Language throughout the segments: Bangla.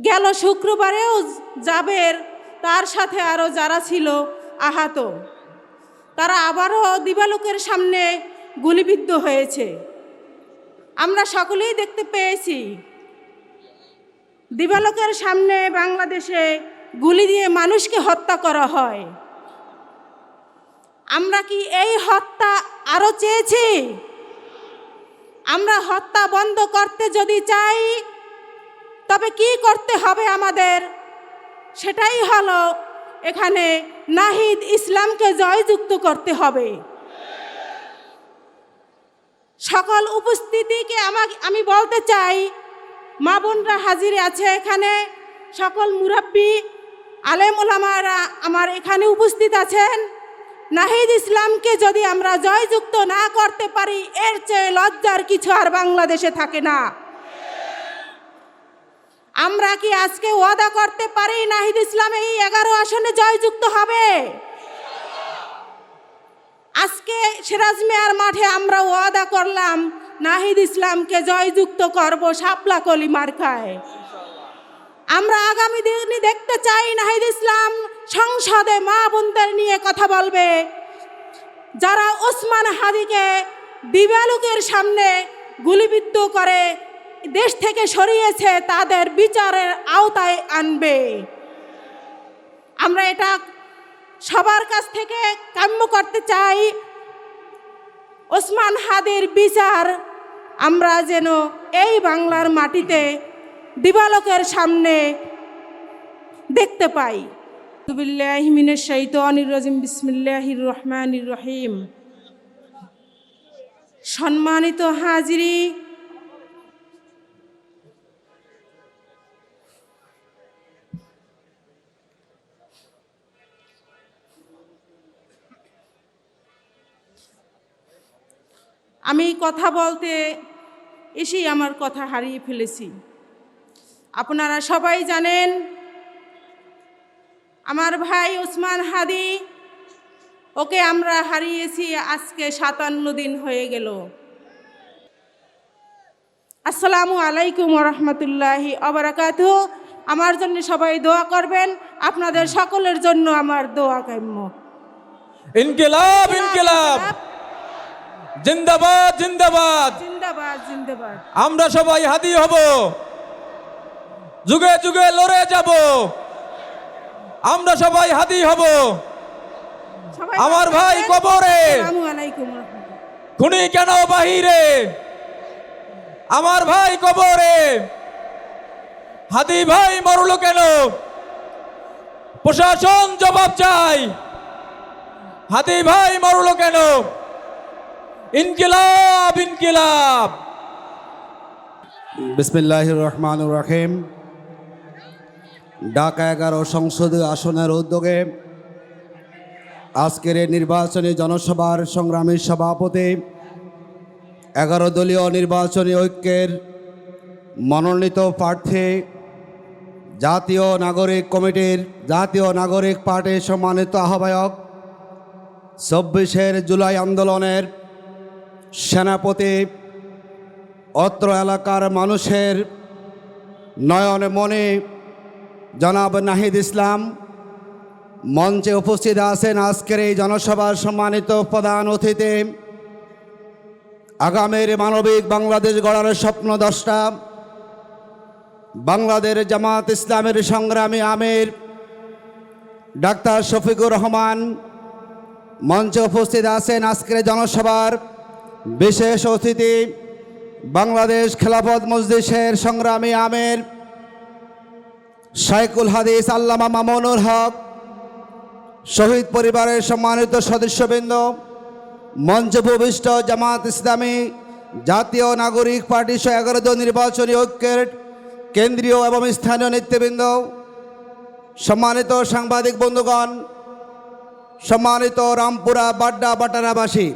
গেল শুক্রবারেও জাবের তার সাথে আরও যারা ছিল আহত, তারা আবারও দিবালোকের সামনে গুলিবিদ্ধ হয়েছে। আমরা সকলেই দেখতে পেয়েছি দিবালোকের সামনে বাংলাদেশে গুলি দিয়ে মানুষকে হত্যা করা হয়। আমরা কি এই হত্যা আরও চেয়েছি? আমরা হত্যা বন্ধ করতে যদি চাই তবে কি করতে হবে আমাদের? সেটাই হলো এখানে নাহিদ ইসলামকে জয়যুক্ত করতে হবে। সকল উপস্থিতিকে আমি বলতে চাই, মা বোনরা হাজির আছে এখানে, সকল মুরাব্বি আলেম ওলামারা আমার এখানে উপস্থিত আছেন। নাহিদ ইসলামকে যদি আমরা জয়যুক্ত না করতে পারি, এর চেয়ে লজ্জার কিছু আর বাংলাদেশে থাকে না। আমরা কি আজকে ওয়াদা করতে পারি নাহিদ ইসলাম এই 11 আসনে জয়যুক্ত হবে? আজকে সিরাজ মিয়ার মাঠে আমরা ওয়াদা করলাম নাহিদ ইসলামকে জয়যুক্ত করব শাপলা কলি মার্কায়। আমরা আগামী দিনে দেখতে চাই নাহিদ ইসলাম সংসদে মা বোনদের নিয়ে কথা বলবে। যারা ওসমান হাদিকে দিবালোকের সামনে গুলিবিদ্ধ করে দেশ থেকে সরিয়েছে তাদের বিচারের আওতায় আনবে। আমরা এটা সবার কাছ থেকে কাম্য করতে চাই। ওসমান হাদির বিচার আমরা যেন এই বাংলার মাটিতে দিবালোকের সামনে দেখতে পাই। বিসমিল্লাহি মিনাশ শাইতানির রাজিম, বিসমিল্লাহির রহমানির রহিম। সম্মানিত হাজিরি, আমি কথা বলতে এসেই আমার কথা হারিয়ে ফেলেছি। আপনারা সবাই জানেন আমার ভাই ওসমান হাদি, ওকে আমরা হারিয়েছি আজকে 57 দিন হয়ে গেল। আসসালামু আলাইকুম ওয়া রাহমাতুল্লাহি ওয়া বারাকাতুহু। আমার জন্য সবাই দোয়া করবেন, আপনাদের সকলের জন্য আমার দোয়া কাম্য। ইনকিলাব ইনকিলাব, জিন্দাবাদ জিন্দাবাদ জিন্দাবাদ জিন্দাবাদ। আমরা সবাই হাদি হব, যুগে যুগে লড়ে যাব। আমরা সবাই হাদি হব। আমার ভাই কবরে, আসসালামু আলাইকুম ওয়া রাহমাতুল্লাহ। খুনি কেন বাহিরে? আমার ভাই কবরে, হাদি ভাই মরলো কেন? প্রশাসন জবাব চাই, হাদি ভাই মরলো কেন? ইনকিলাব ইনকিলাব। বিসমিল্লাহির রহমানির রহিম। ঢাকা 11 সংসদীয় আসনের উদ্যোগে আজকের এই নির্বাচনী জনসভার সংগ্রামী সভাপতি 11 দলীয় নির্বাচনী ঐক্যের মনোনীত প্রার্থী, জাতীয় নাগরিক কমিটির জাতীয় নাগরিক পার্টির সম্মানিত আহ্বায়ক, 24 জুলাই আন্দোলনের সেনাপতি, অত্র এলাকার মানুষের নয়ন মনে জনাব নাহিদ ইসলাম মঞ্চে উপস্থিত আছেন। আজকের এই জনসভার সম্মানিত প্রধান অতিথি, আগামীর মানবিক বাংলাদেশ গড়ার স্বপ্নদ্রষ্টা, বাংলাদেশ জামাত ইসলামের সংগ্রামী আমির ডাক্তার শফিকুর রহমান মঞ্চে উপস্থিত আছেন। আজকের জনসভার বিশেষ অতিথি, বাংলাদেশ খেলাফত মজলিসের সংগ্রামী আমির শাইখুল হাদিস আল্লামা মামুনুল হক, শহীদ পরিবারের সম্মানিত সদস্যবৃন্দ, মঞ্চে উপবিষ্ট জামাত ইসলামী জাতীয় নাগরিক পার্টি 11 নির্বাচনী ঐক্যের কেন্দ্রীয় এবং স্থানীয় নেতৃবৃন্দ, সম্মানিত সাংবাদিক বন্ধুগণ, সম্মানিত রামপুরা বাড্ডা বাটারাবাসী,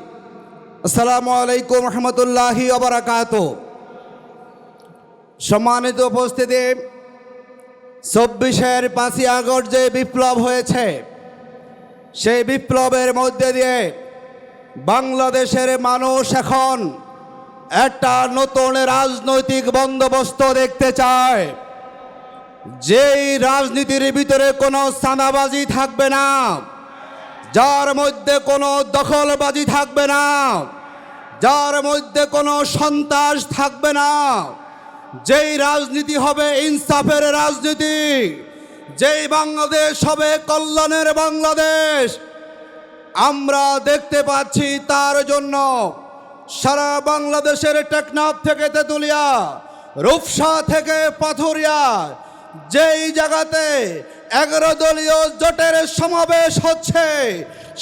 আসসালামু আলাইকুম রহমতুল্লাহি ওয়া বারাকাতুহু। সম্মানিত উপস্থিতি, 24 5ই আগস্ট যে বিপ্লব হয়েছে, সেই বিপ্লবের মধ্যে দিয়ে বাংলাদেশের মানুষ এখন একটা নতুন রাজনৈতিক বন্দোবস্ত দেখতে চায়। যেই রাজনীতির ভিতরে কোনো সাদাবাজি থাকবে না, যার মধ্যে কোনো দখলবাজি থাকবে না, যার মধ্যে কোনো সন্ত্রাস থাকবে না, যেই রাজনীতি হবে ইনসাফের রাজনীতি, যেই বাংলাদেশ হবে কল্যাণের বাংলাদেশ, আমরা দেখতে পাচ্ছি। তার জন্য সারা বাংলাদেশের টেকনাফ থেকে তেঁতুলিয়া, রূপসা থেকে পাথুরিয়া, যেই জায়গাতে 11 দলীয় জোটের সমাবেশ হচ্ছে,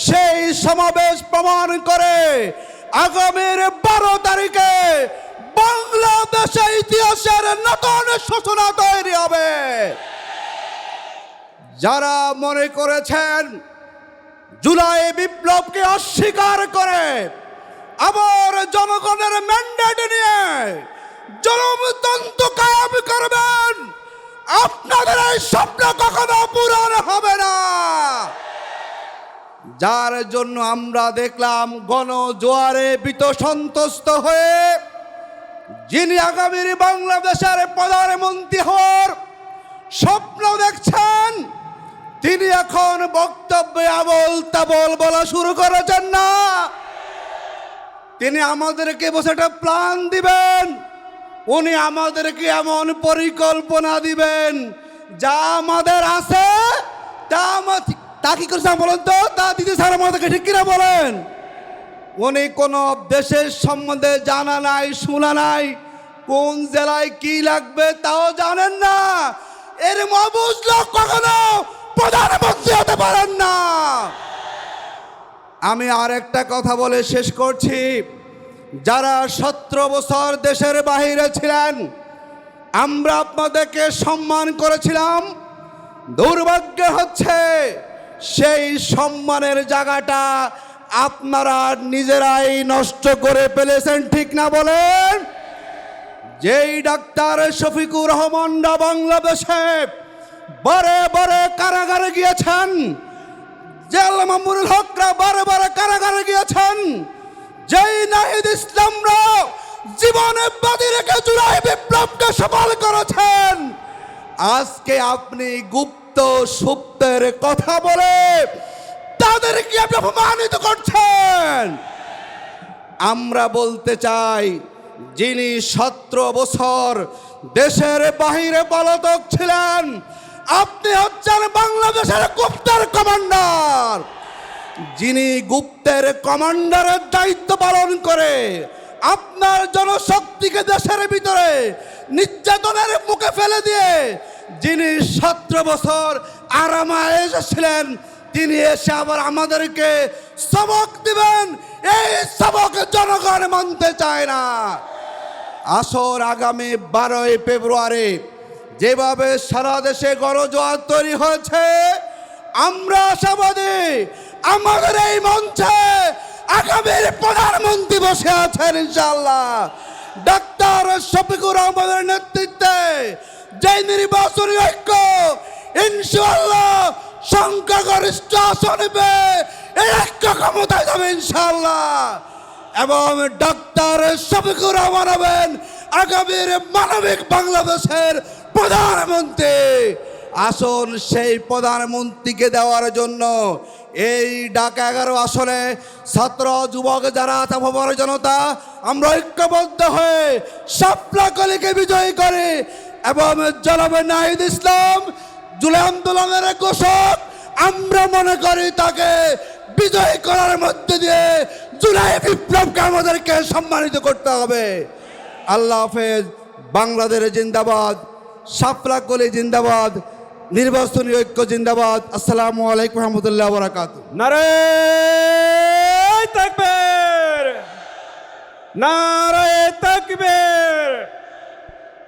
সেই সমাবেশ প্রমাণ করে আগামীর 12 তারিখে বাংলাদেশের ইতিহাসের নতুন সূচনা তৈরি হবে। যারা মনে করেছেন জুলাই বিপ্লবকে অস্বীকার করে আবার জনগণের ম্যান্ডেট নিয়ে জনতন্ত্র কায়েম করবেন, আপনাদের এই স্বপ্ন কখনো পূরণ হবে না। যার জন্য আমরা দেখলাম গণজোয়ারে বিতসন্ত্রস্ত হয়ে যিনি আগামীর বাংলাদেশের প্রধানমন্ত্রী হওয়ার স্বপ্ন দেখছেন, তিনি এখন বক্তব্যে আবল তাবল বলা শুরু করেছেন না। তিনি আমাদেরকে বসে একটা প্ল্যান দিবেন, উনি আমাদেরকে এমন পরিকল্পনা দিবেন যা আমাদের আছে তা কি করছে বলেন তো, তা দিতে স্যার আমাদেরকে ঠিক কিনা বলেন। উনি কোনো দেশের সম্বন্ধে জানা নাই, শোনা নাই, কোন জেলায় কি লাগবে তাও জানেন না। এর মবুজ লোক কখনো প্রধানমন্ত্রী হতে পারেন না। আমি আর একটা কথা বলে শেষ করছি। যারা 17 বছর দেশের বাহিরে ছিলেন, আমরা আপনাদেরকে সম্মান করেছিলাম। দুর্ভাগ্য হচ্ছে সেই সম্মানের জায়গাটা আপনারা নিজেরাই নষ্ট করে ফেলেছেন, ঠিক না বলেন? যেই ডাক্তার শফিকুর রহমানরা বাংলাদেশে বারে বারে কারাগারে গিয়েছেন, জেল মামুনুল হকরা বারে বারে কারাগারে গিয়েছেন, যেই নাহিদ ইসলামরা জীবনে বাজি রেখে জুলাই বিপ্লবকে সফল করেছেন, আজকে আপনি গুপ্ত সুপ্তের কথা বলে তাদেরকে আপনি অপমানিত করছেন। আমরা বলতে চাই, যিনি 17 বছর দেশের বাহিরে পলাতক ছিলেন, আপনি হচ্ছেন বাংলাদেশের গুপ্তের কমান্ডার। যিনি গুপ্তের কমান্ডারের দায়িত্ব পালন করে আপনার জনশক্তিকে দেশের ভিতরে নির্যাতনের মুখে ফেলে দিয়ে যিনি 17 বছর আরামায় এসেছিলেন, তিনি এসে আবার আমাদেরকে সবক দিবেন, এই সবক জনগণ মানতে চায় না। আসর আগামী 12 ফেব্রুয়ারি যেভাবে সারা দেশে গণজোয়ার তৈরি হয়েছে, আমরা আশাবাদী আমাদের এই মঞ্চে আগামীর প্রধানমন্ত্রী বসে আছেন ইনশাআল্লাহ। ডাক্তার শফিকুর রহমানের নেতৃত্বে যে নির্বাচনী ঐক্য ইনশাআল্লাহ সংখ্যাগরিষ্ঠ আসন পেয়ে এই ঐক্য ক্ষমতায় যাবে ইনশাআল্লাহ। এবং ডাক্তার শফিকুর রহমান হবেন আগামীর মানবিক বাংলাদেশের প্রধানমন্ত্রী। আসন সেই প্রধানমন্ত্রীকে দেওয়ার জন্য এই ঢাকা 11 আসনে ছাত্র যুবক যারা বড় জনতা আমরা ঐক্যবদ্ধ হয়ে শাপলা কলিকে বিজয়ী করি এবং জনাব নাহিদ ইসলাম জুলাই আন্দোলনের ঘোষক, আমরা মনে করি তাকে বিজয়ী করার মধ্যে দিয়ে জুলাই বিপ্লবকে আমাদেরকে সম্মানিত করতে হবে। আল্লাহ হাফেজ। বাংলাদেশ জিন্দাবাদ, শাপলা কলি জিন্দাবাদ, নির্বাচনী ঐক্য জিন্দাবাদ। আসসালামু আলাইকুম রহমতুল্লাহ বারাকাতুহু। নারে তাকবীর, নারে তাকবীর।